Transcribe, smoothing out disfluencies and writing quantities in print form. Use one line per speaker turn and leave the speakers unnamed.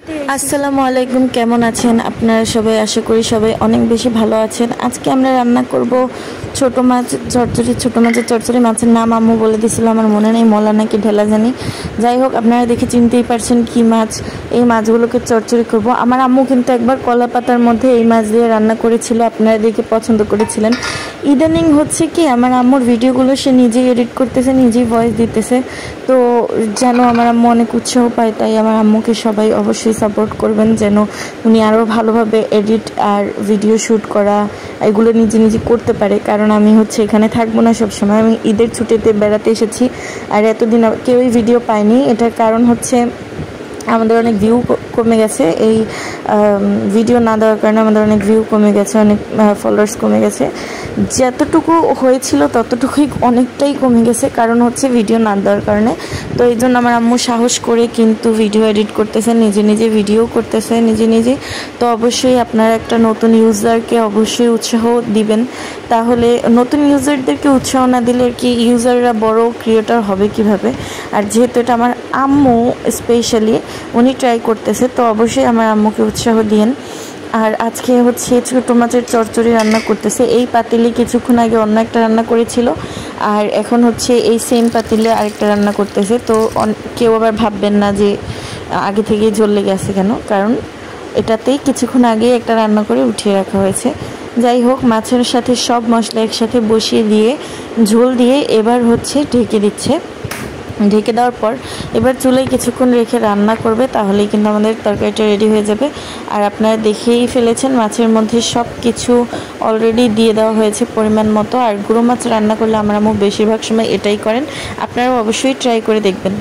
আসসালামু আলাইকুম, কেমন আছেন আপনারা সবাই? আশা করি সবাই অনেক বেশি ভালো আছেন। আজকে আমরা রান্না করব ছোট মাছ চচ্চড়ি। ছোট মাছের চচ্চড়ি, মাছের নাম আম্মু বলে দিয়েছিল, আমার মনে নেই, মলা নাকি ঢেলা জানি। যাই হোক, আপনারা দেখে চিনতেই পারছেন কি মাছ। এই মাছগুলোকে চচ্চড়ি করব। আমার আম্মু কিন্তু একবার কলা পাতার মধ্যে এই মাছ দিয়ে রান্না করেছিল, আপনারা দেখে পছন্দ করেছিলেন। ইদানিং হচ্ছে কি, আমার আম্মুর ভিডিওগুলো সে নিজেই এডিট করতেছে, নিজেই ভয়েস দিতেছে, তো যেন আমার আম্মু অনেক উৎসাহ পায়। তাই আমার আম্মুকে সবাই অবশ্যই সাপোর্ট করবেন, যেন উনি আরও ভালোভাবে এডিট আর ভিডিও শ্যুট করা এগুলো নিজে নিজে করতে পারে। কারণ আমি হচ্ছে এখানে থাকবো না সবসময়, আমি ঈদের ছুটিতে বেড়াতে এসেছি, আর এতদিন কেউই ভিডিও পায়নি। এটার কারণ হচ্ছে আমাদের অনেক ভিউ কমে গেছে, এই ভিডিও না দেওয়ার কারণে আমাদের অনেক ভিউ কমে গেছে, অনেক ফলোয়ার্স কমে গেছে। যতটুকু হয়েছিল ততটুকুই অনেকটাই কমে গেছে, কারণ হচ্ছে ভিডিও না দেওয়ার কারণে। তো এই জন্য আমার আম্মু সাহস করে কিন্তু ভিডিও এডিট করতেছে, নিজে নিজে ভিডিও করতেছে নিজে নিজে। তো অবশ্যই আপনারা একটা নতুন ইউজারকে অবশ্যই উৎসাহ দিবেন, তাহলে নতুন ইউজারদেরকে উৎসাহ না দিলে আর কি ইউজাররা বড় ক্রিয়েটর হবে কিভাবে। আর যেহেতু এটা আমার আম্মু স্পেশালি উনি ট্রাই করতেছে, তো অবশ্যই আমার আম্মুকে উৎসাহ দিন। আর আজকে হচ্ছে ছোটো মাছের চচ্চড়ি রান্না করতেছে। এই পাতিলে কিছুক্ষণ আগে অন্য একটা রান্না করেছিল, আর এখন হচ্ছে এই সেম পাতিলে আরেকটা রান্না করতেছে। তো কেউ আবার ভাববেন না যে আগে থেকেই ঝোল লেগে আছে কেন, কারণ এটাতেই কিছুক্ষণ আগে একটা রান্না করে উঠিয়ে রাখা হয়েছে। যাই হোক, মাছের সাথে সব মশলা একসাথে বসিয়ে দিয়ে ঝোল দিয়ে এবার হচ্ছে ঢেকে দিচ্ছে। ঢেকে দেওয়ার পর এবার চুলায় কিছুক্ষণ রেখে রান্না করবে, তাহলেই কিন্তু আমাদের তরকারিটা রেডি হয়ে যাবে। আর আপনারা দেখেই ফেলেছেন মাছের মধ্যে সব কিছু অলরেডি দিয়ে দেওয়া হয়েছে পরিমাণ মতো। আর গুঁড়ো মাছ রান্না করলে আমার আম্মু বেশিরভাগ সময় এটাই করেন, আপনারাও অবশ্যই ট্রাই করে দেখবেন।